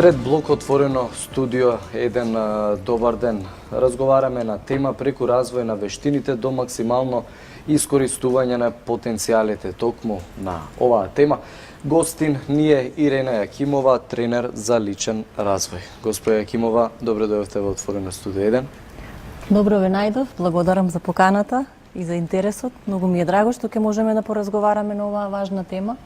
Трет блок отворено студио, еден добар ден. Разговараме на тема преку развој на вештините до максимално искористување на потенцијалите. Токму на оваа тема гостин ни е Ирена Јакимова, тренер за личен развој. Госпожа Јакимова, добро дојдовте во отворено студио 1. Добро ве најдов, благодарам за поканата и за интересот. Многу ми е драго што ќе можеме да поразговараме на оваа важна тема,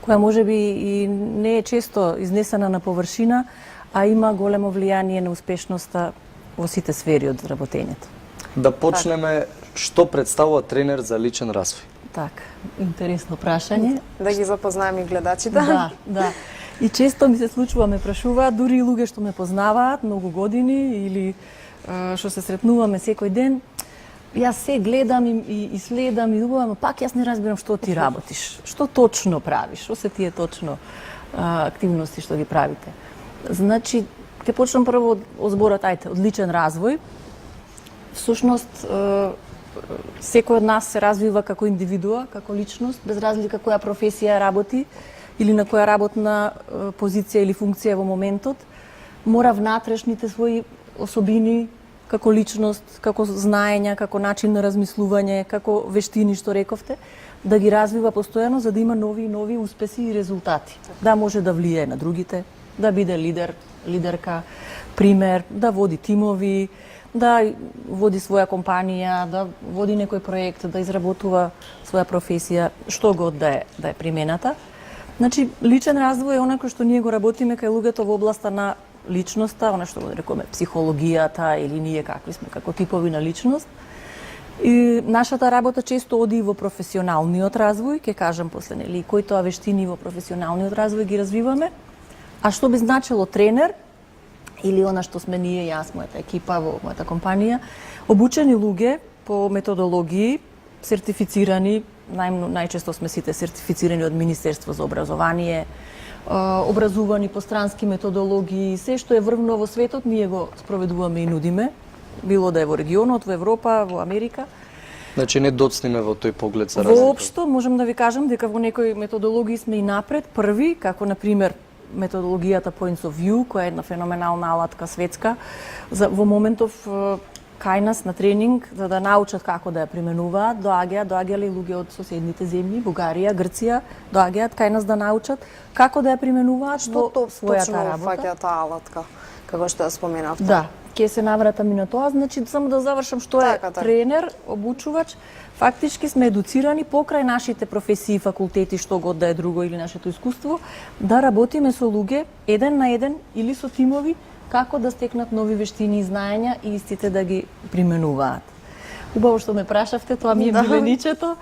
која можеби и не е често изнесена на површина, а има големо влијание на успешноста во сите сфери од работењето. Да почнеме, што представува тренер за личен развој? Така, интересно прашање. Да ги запознаеме и гледачите. Да. И често ми се случува, ме прашуваат, дури и луѓе што ме познаваат многу години или што се сретнуваме секој ден. Јас се гледам и следам и убавам, пак јас не разбирам што ти работиш. Што точно правиш? Што се тие точно активности што ги правите? Значи, ќе почнам прво од зборот, од личен развој. Всушност, секој од нас се развива како индивидуа, како личност, без разлика која професија работи или на која работна позиција или функција во моментот, мора внатрешните своји особини како личност, како знаења, како начин на размислување, како вештини што рековте, да ги развива постојано за да има нови и нови успеси и резултати. Да може да влијае на другите, да биде лидер, лидерка, пример, да води тимови, да води своја компанија, да води некој проект, да изработува своја професија, што год да е примената. Значи, личен развој е онако што ние го работиме кај луѓето во областа на личноста, она што го рекоме психологијата или ние какви сме како типови на личност. И нашата работа често оди во професионалниот развој, ќе кажам после, нели, кои тоа вештини во професионалниот развој ги развиваме. А што би значило тренер или она што сме ние, јас, мојата екипа во мојата компанија, обучени луѓе по методологии, сертифицирани, најчесто сме сите сертифицирани од Министерство за образование, образувани по странски методологии, се што е врвно во светот, ние го спроведуваме и нудиме, било да е во регионот, во Европа, во Америка. Значи не доцниме во тој поглед за разлика. Воопшто можам да ви кажам дека во некои методологии сме и напред, први, како на пример методологијата Points of View, која е една феноменална алатка светска, во моментов кај нас на тренинг, за да научат како да ја применуваат, доаѓале луѓе од соседните земји, Бугарија, Грција, доаѓаат кај нас да научат како да ја применуваат во својата работа. Што фаќа таа алатка, како што ја споменавте? Да, ќе се навратам и на тоа, значи само да завршам што е тренер, обучувач. Фактички сме едуцирани покрај нашите професии, факултети, што год да е друго или нашето искуство, да работиме со луѓе еден на еден или со тимови, како да стекнат нови вештини и знаења и истите да ги применуваат. Убаво што ме прашавте, тоа ми е миленичето.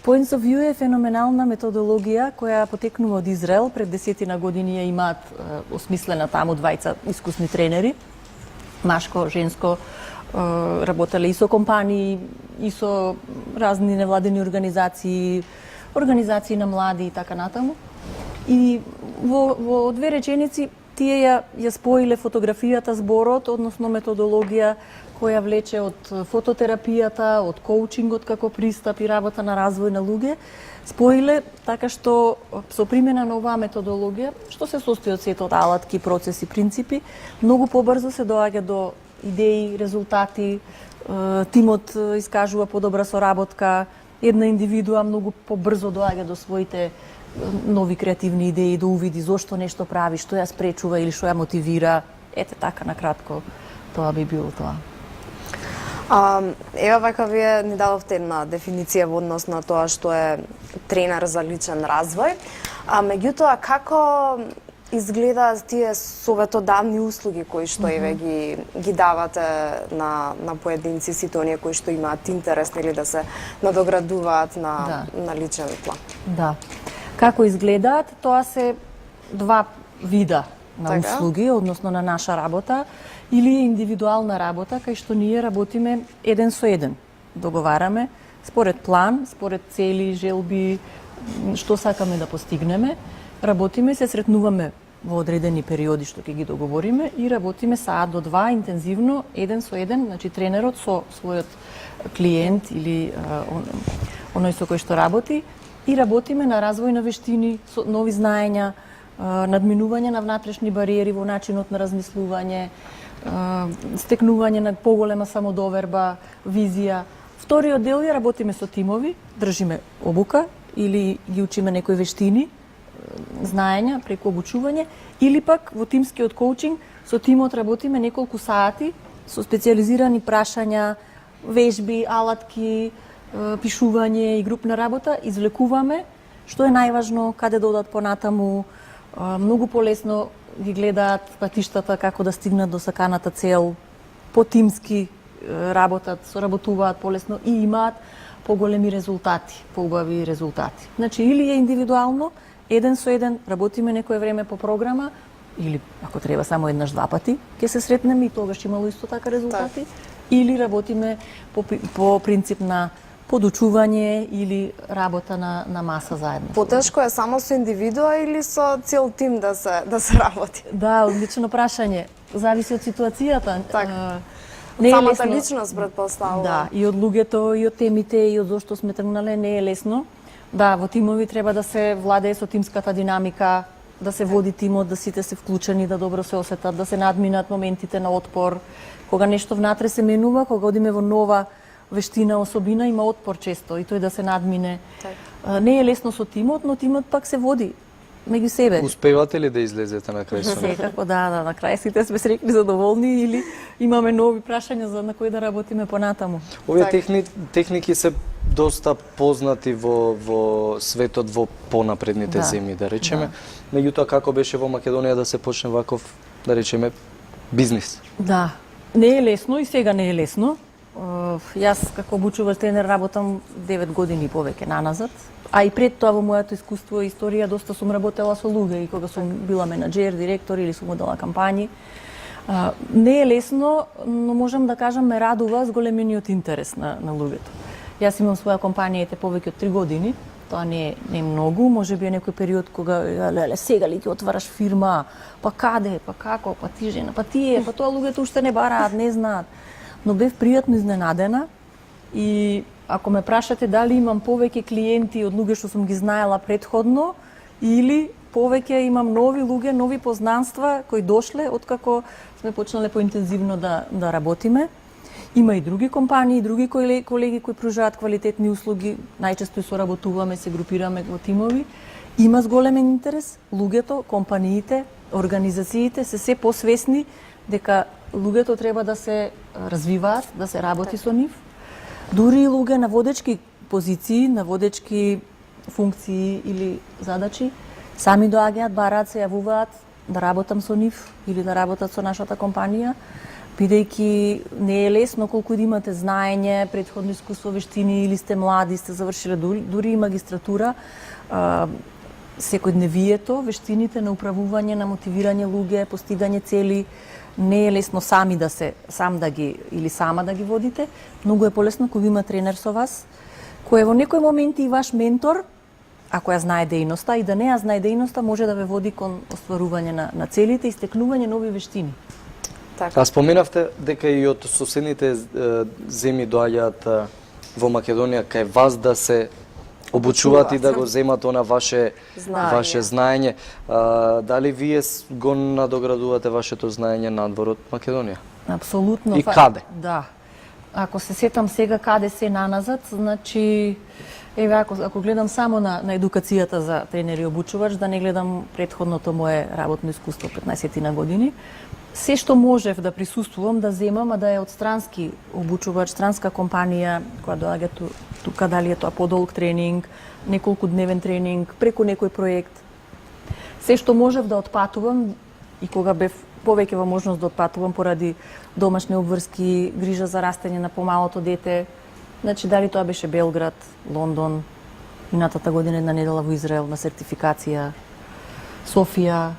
Points of View е феноменална методологија која потекнува од Израел. Пред 10 години ја имаат осмислена таму двајца искусни тренери, машко, женско, работеле и со компании, и со разни невладени организации, организации на млади и така натаму. И во две реченици тие ја споиле фотографијата, зборот, односно методологија која влече од фототерапијата, од коучингот како пристап и работа на развој на луѓе, споиле така што со примена на оваа методологија, што се состои од сето од алатки, процеси, принципи, многу побрзо се доаѓа до идеи, резултати, тимот искажува подобра соработка, една индивидуа многу побрзо доаѓа до своите нови креативни идеи, да увиди зошто нешто прави, што ја спречува или што ја мотивира. Ете така на кратко, тоа би било тоа. Ева вака вие ни дадовте една дефиниција во однос на тоа што е тренер за личен развој. Меѓутоа, како изгледаат тие советодавни услуги кои што еве ги давате на поединци, сите оние кои што имаат интерес или да се надоградуваат на личен план? Да. Како изгледаат, тоа се два вида на услуги, односно на наша работа, или индивидуална работа, кај што ние работиме еден со еден. Договараме според план, според цели, желби, што сакаме да постигнеме. Работиме, се сретнуваме во одредени периоди што ќе ги договориме и работиме саат до 2 интензивно, еден со еден, значи тренерот со својот клиент или оној со кој што работи, и работиме на развој на вештини, со нови знаења, надминување на внатрешни бариери во начинот на размислување, стекнување на поголема самодоверба, визија. Вториот дел ја работиме со тимови, држиме обука или ги учиме некои вештини, знаења преку обучување, или пак во тимскиот коучинг со тимот работиме неколку сати со специјализирани прашања, вежби, алатки, пишување и групна работа, извлекуваме што е најважно, каде да одат понатаму, многу полесно ги гледаат патиштата како да стигнат до саканата цел, потимски работат, соработуваат полесно и имаат поголеми резултати, поубави резултати. Значи, или е индивидуално, еден со еден, работиме некое време по програма, или ако треба само еднаш-два пати, ќе се сретнеме и тогаш имало исто така резултати, или работиме по принцип на подучување или работа на маса заедно. Потешко е само со индивидуа или со цел тим да се работи? Да, одлично прашање. Зависи од ситуацијата. Не е самата личност претпоставува. Да, и од луѓето, и од темите, и од зошто сме тргнале, не е лесно. Да, во тимови треба да се владее со тимската динамика, да се води тимот, да сите се вклучени, да добро се осетат, да се надминат моментите на отпор. Кога нешто внатре се менува, кога одиме во нова вештина, особина, има отпор често и тој да се надмине. Не е лесно со тимот, но тимот пак се води меѓу себе. Успевате ли да излезете на крај со него? Секако, да, на крај сите сме срекли, задоволни или имаме нови прашања за на кои да работиме понатаму. Овие техники се доста познати во светот, во понапредните земји, да речеме. Меѓутоа, како беше во Македонија да се почне ваков, да речеме, бизнис? Да, не е лесно и сега не е лесно. Јас како обучувач тренер работам 9 години и повеќе наназад, а и пред тоа во моето искуство и историја доста сум работела со луѓе и кога сум била менаџер, директор или сум водела кампањи. Не е лесно, но можам да кажам ме радува зголемениот интерес на луѓето. Јас имам своја компанија повеќе од 3 години, тоа не е многу, можеби е некој период кога сега ли ќе отвараш фирма, па каде, па како, па ти жена, па тие, па тоа луѓето уште не бараат, не знаат. Но бев пријатно изненадена и ако ме прашате дали имам повеќе клиенти од луѓе што сум ги знаела претходно или повеќе имам нови луѓе, нови познанства кои дошле откако сме почнале поинтензивно да работиме. Има и други компании, и други колеги кои пружаат квалитетни услуги, најчесто и соработуваме, се групираме во тимови. Има зголемен интерес, луѓето, компаниите, организациите се посвесни дека луѓето треба да се развиваат, да се работи со нив. Дури и луѓе на водечки позиции, на водечки функции или задачи, сами доаѓаат, бараат, се јавуваат да работам со нив или да работат со нашата компанија, бидејќи не е лесно колку да имате знаење, претходно искуство, вештини или сте млади, сте завршиле дури и магистратура, секојдневието, вештините на управување, на мотивирање луѓе, постигање цели, не е лесно сам да ги или сама да ги водите. Многу е полесно кога има тренер со вас, кој е во некој момент и ваш ментор, ако ја знае дејноста, и да не ја знае дејноста, може да ве води кон остварување на целите и стекнување нови вештини. А споменавте дека и од соседните земји доаѓаат во Македонија кај вас да се обучуваат и да го земат она ваше знаење. Дали вие го надоградувате вашето знаење надвор од Македонија? Апсолутно. И каде? Да. Ако се сетам сега каде се наназад, значи еве ако гледам само на едукацијата за тренер и обучувач, да не гледам претходното мое работно искуство 15 на години, се што можев да присуствувам, да земам, а да е од странски обучувач, странска компанија која доаѓа тука, дали е тоа подолг тренинг, неколку дневен тренинг, преку некој проект. Се што можев да отпатувам и кога бев повеќе во можност да отпатувам поради домашни обврски, грижа за растење на помалото дете, значи дали тоа беше Белград, Лондон, минатата година една недела во Израел на сертификација, Софија,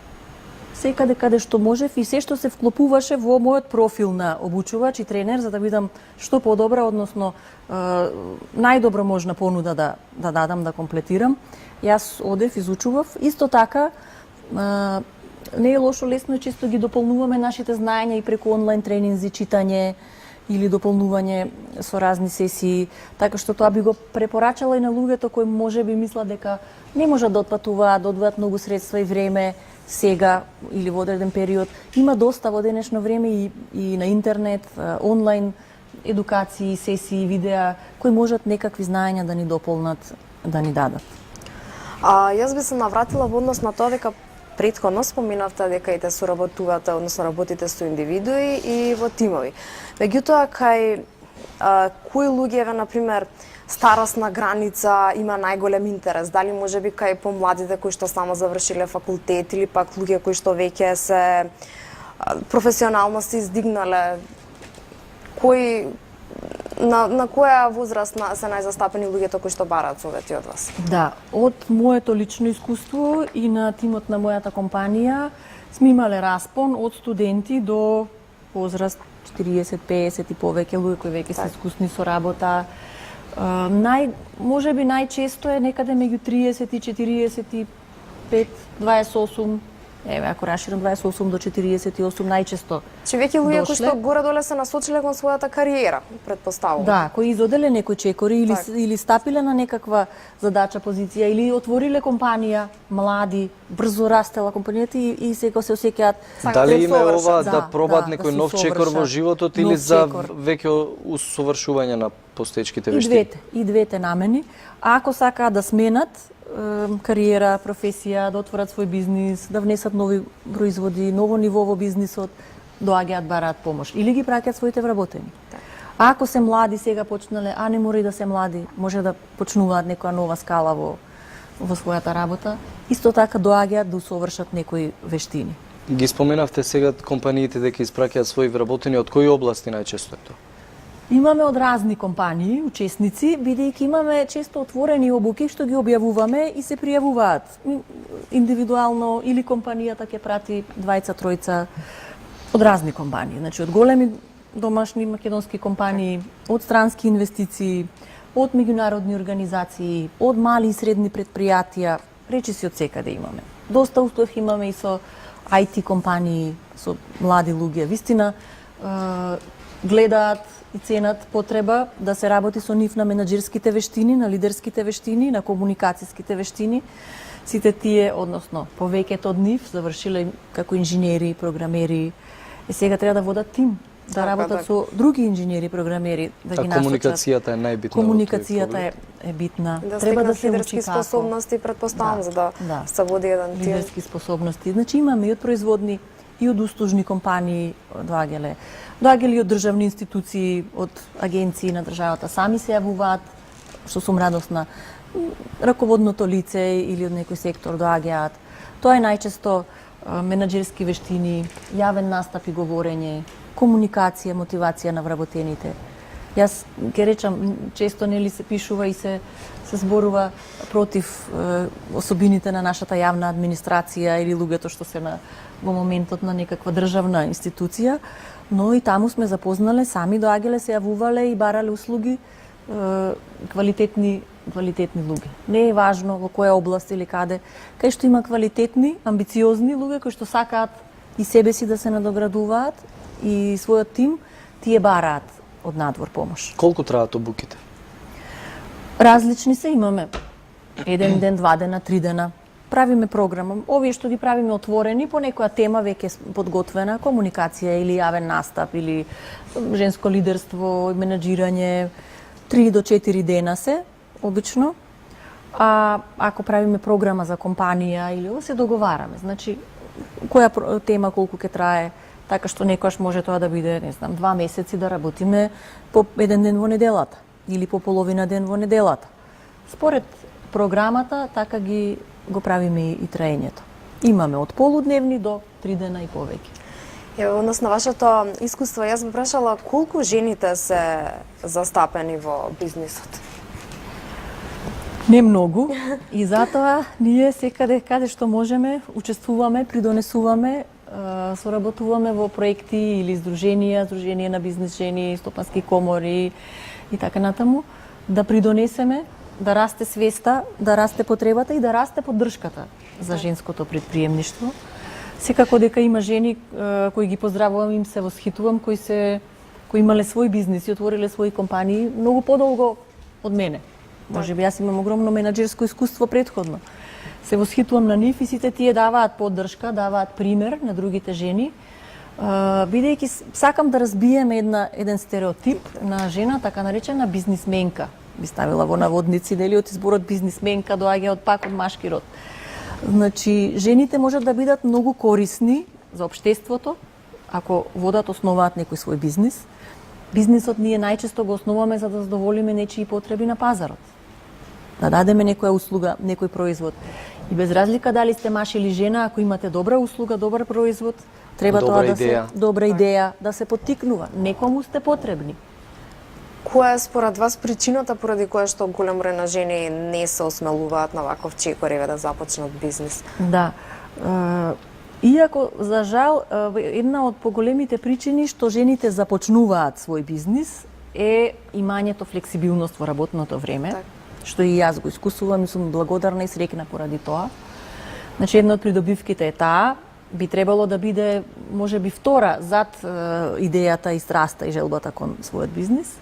секаде каде што можев и се што се вклопуваше во мојот профил на обучувач и тренер за да бидам што подобра, односно најдобро можна понуда да дадам, да комплетирам. Јас одев, изучував. Исто така, не е лошо, лесно и често ги дополнуваме нашите знаења и преку онлайн тренинзи, читање или дополнување со разни сесии, така што тоа би го препорачала и на луѓето кои можеби мислат дека не можат да отпатуваат, да одвојат многу средства и време сега или во одреден период. Има доста во денешно време и на интернет, онлайн едукации, сесии, видеа кои можат некакви знаења да ни дополнат, да ни дадат. Јас би се навратила во однос на тоа дека претходно споменавте дека и те соработувате, односно работите со индивидуи и во тимови. Меѓутоа, кај кои луѓе, на пример, старосна граница има најголем интерес? Дали можеби кај помладите кои што само завршиле факултет или пак луѓе кои што веќе се професионално се издигнале? На која возраст се најзастапени луѓето кои што бараат совети од вас? Да, од моето лично искуство и на тимот на мојата компанија сме имале распон од студенти до возраст 40, 50 и повеќе луѓе кои веќе се искусни со работа. Можеби најчесто е некаде меѓу 30 и 45, 28. Еве, ако раширам 28 до 48 најчесто. Че веќе луѓе кои што горе-доле се насочиле кон својата кариера, претпоставувам. Да, кои изоделе некои чекори или стапиле на некаква задача, позиција, или отвориле компанија, млади, брзо растела компанијата и сега се осеќаат. Дали име ова да пробат некој нов чекор во животот или за веќе усовршување на постечките вештини? И двете намени. А ако сакаат да сменат кариера, професија, да отворат свој бизнис, да внесат нови производи, ново ниво во бизнисот, доаѓаат, бараат помош. Или ги праќаат своите вработени. А ако се млади сега почнале, не мора и да се млади, може да почнуваат некоја нова скала во својата работа, исто така доаѓаат да усовршат некои вештини. Ги споменавте сега компаниите дека испраќаат своји вработени, од кои области најчесто е тоа? Имаме од разни компании, учесници, бидејќи имаме често отворени обуки што ги објавуваме и се пријавуваат. Индивидуално или компанијата ќе прати двајца, тројца од разни компании. Значи, од големи домашни македонски компании, од странски инвестиции, од меѓународни организации, од мали и средни предпријатија, речиси од секаде имаме. Доста успех имаме и со IT компании, со млади луѓе. Вистина, гледаат и ценат потреба да се работи со нив на менаџерските вештини, на лидерските вештини, на комуникацијските вештини. Сите тие, односно, повеќето од нив завршиле како инженери, програмери, и сега треба да водат тим, да работат со други инженери, програмери, да ги насочат. Комуникацијата е најбитна. Комуникацијата е битна. Да треба да се лидерски учи како. способности, претпоставам, за да се води еден тим. Лидерски способности. Значи имаме и од производни, и од услужни компании доаѓале и од државни институции, од агенции на државата, сами се јавуваат, што сум радосна, раководното лице или од некој сектор доаѓаат. Тоа е најчесто менаџерски вештини, јавен настап и говорење, комуникација, мотивација на вработените. Јас ќе речам, често нели се пишува и се зборува против особините на нашата јавна администрација или луѓето што се во моментот на некаква државна институција, но и таму сме запознале, сами доаѓале, се јавувале и барале услуги, квалитетни луѓе. Не е важно во која област или каде, кај што има квалитетни, амбициозни луѓе кои што сакаат и себе си да се надоградуваат и својот тим, тие бараат од надвор помош. Колку траат обуките? Различни се имаме. Еден ден, 2 дена, 3 дена. Правиме програма. Овие што ги правиме отворени по некоја тема веќе подготвена, комуникација или јавен настап или женско лидерство, менаџирање, 3 до 4 дена се обично. А ако правиме програма за компанија или се договараме, значи која тема колку ќе трае, така што некојаш може тоа да биде, не знам, 2 месеци да работиме по еден ден во неделата или по половина ден во неделата. Според програмата така го правиме и траењето. Имаме од полудневни до 3 дена и повеќе. Ево, однос на вашето искуство, јас би прашала колку жените се застапени во бизнисот? Не многу и затоа ние секаде каде што можеме учествуваме, придонесуваме, соработуваме во проекти или здружение на бизнис жени, стопански комори и така натаму, да придонесеме, да расте свеста, да расте потребата и да расте поддршката за женското предприемништво. Секако дека има жени кои ги поздравувам, им се восхитувам, кои кои имале свој бизнис и отвориле своји компании многу подолго од мене. Може би јас имам огромно менаџерско искуство претходно. Се восхитувам на нив и сите тие даваат поддршка, даваат пример на другите жени. Бидејќи сакам да разбием еден стереотип на жена, така наречена бизнисменка. Би ставила во наводници, дали од изборот бизнисменка доаѓа пак од машки род. Значи, жените можат да бидат многу корисни за општеството, ако водат, основаат некој свој бизнис. Бизнисот ние најчесто го основаме за да задоволиме нечии потреби на пазарот. Да дадеме некоја услуга, некој производ. И без разлика дали сте маж или жена, ако имате добра услуга, добар производ, треба тоа да се добра идеја да се поттикнува. Некому сте потребни. Која е според вас причината поради која што голем број на жени не се осмелуваат на ваков чекор да започнат бизнис? Да. Иако, за жал, една од поголемите причини што жените започнуваат свој бизнис е имањето флексибилност во работното време, Так. што и јас го искусувам и сум благодарна и среќна поради тоа. Значи, една од придобивките е таа, би требало да биде, може би, втора зад идејата и страста и желбата кон својот бизнис.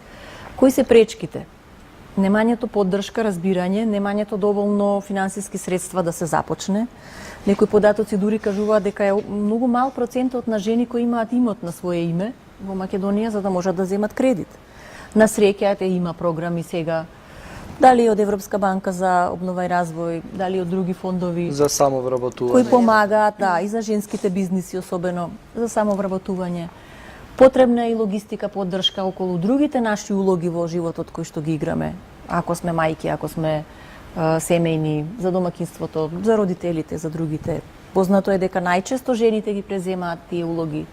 Кои се пречките? Немањето поддршка, разбирање, немањето доволно финансиски средства да се започне. Некои податоци дури кажуваат дека е многу мал процентот на жени кои имаат имот на свое име во Македонија за да можат да земат кредит. На среќа има програми сега, дали од Европска банка за обнова и развој, дали од други фондови За самовработување. кои помагаат, и за женските бизниси особено, за самовработување. Потребна е и логистика, поддршка околу другите наши улоги во животот кои што ги играме. Ако сме мајки, ако сме семејни, за домакинството, за родителите, за другите. Познато е дека најчесто жените ги преземаат тие улоги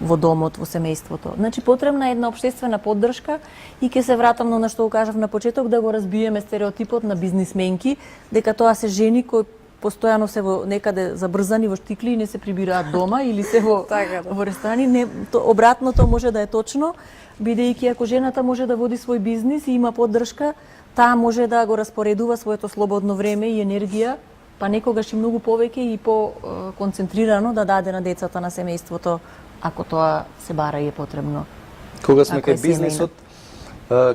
во домот, во семејството. Значи, потребна е една општествена поддршка и ќе се вратам на што го кажав на почеток, да го разбиеме стереотипот на бизнисменки, дека тоа се жени кои постојано се во некаде забрзани во штикли и не се прибираат дома или се во, во ресторани. Не, обратното може да е точно, бидејќи ако жената може да води свој бизнис и има поддршка, таа може да го распоредува своето слободно време и енергија, па некогаш и многу повеќе и по-концентрирано да даде на децата, на семејството, ако тоа се бара и е потребно. Кога сме кај бизнисот,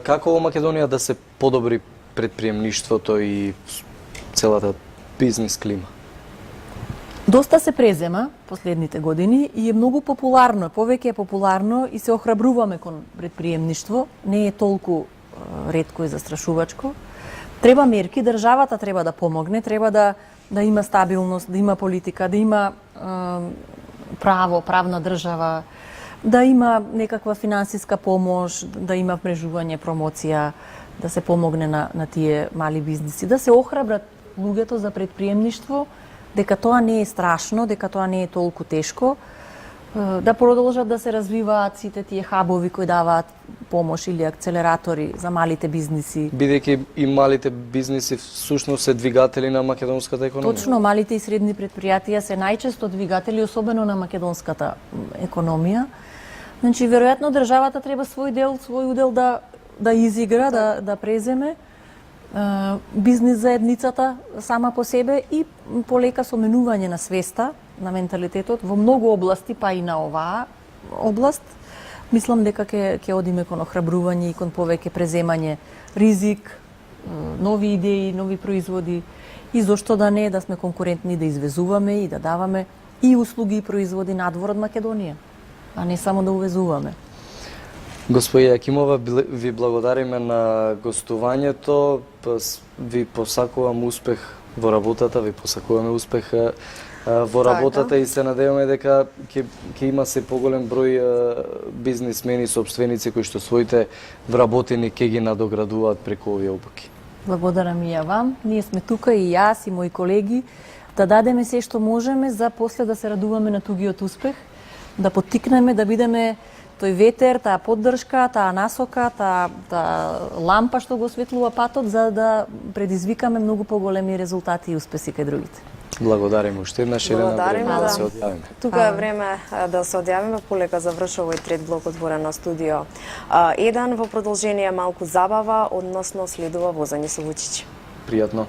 како во Македонија да се подобри предприемништвото и целата бизнис клима? Доста се презема последните години и е многу популарно, повеќе е популарно и се охрабруваме кон предприемништво, не е толку ретко и застрашувачко. Треба мерки, државата треба да помогне, треба да има стабилност, да има политика, да има право, правна држава, да има некаква финансиска помош, да има вмрежување, промоција, да се помогне на тие мали бизниси, да се охрабрат луѓето за предприемништво, дека тоа не е страшно, дека тоа не е толку тешко, да продолжат да се развиваат сите тие хабови кои даваат помош или акцелератори за малите бизниси. Бидејќи и малите бизниси всушност се двигатели на македонската економија. Точно, малите и средни предпријатија се најчесто двигатели, особено на македонската економија. Значи, веројатно државата треба свој удел да изигра, да преземе. Бизнис заедницата сама по себе и полека со менување на свеста, на менталитетот во многу области, па и на оваа област. Мислам дека ќе одиме кон охрабрување и кон повеќе преземање ризик, нови идеи, нови производи и зошто да не да сме конкурентни, да извезуваме и да даваме и услуги и производи надвор од Македонија, а не само да увезуваме. Господја Јакимова, ви благодариме на гостувањето, ви посакувам успех во работата, ви посакуваме успех во работата и се надеваме дека ќе има се поголем број бизнисмени, сопственици кои што своите вработени ќе ги надоградуваат преку овие обуки. Благодарам и ја вам. Ние сме тука и јас и мои колеги да дадеме се што можеме за после да се радуваме на тугиот успех, да поттикнеме, да бидеме тој ветер, таа поддршка, таа насока, таа лампа што го осветлува патот за да предизвикаме многу поголеми резултати и успеси кај другите. Благодариме уште еднаш, Елена, време да се одјавиме. Тука е време да се одјавиме, полека завршува овој трет блок отворен на студио 1 во продолжение малку забава, односно следува возење со Вучич. Пријатно.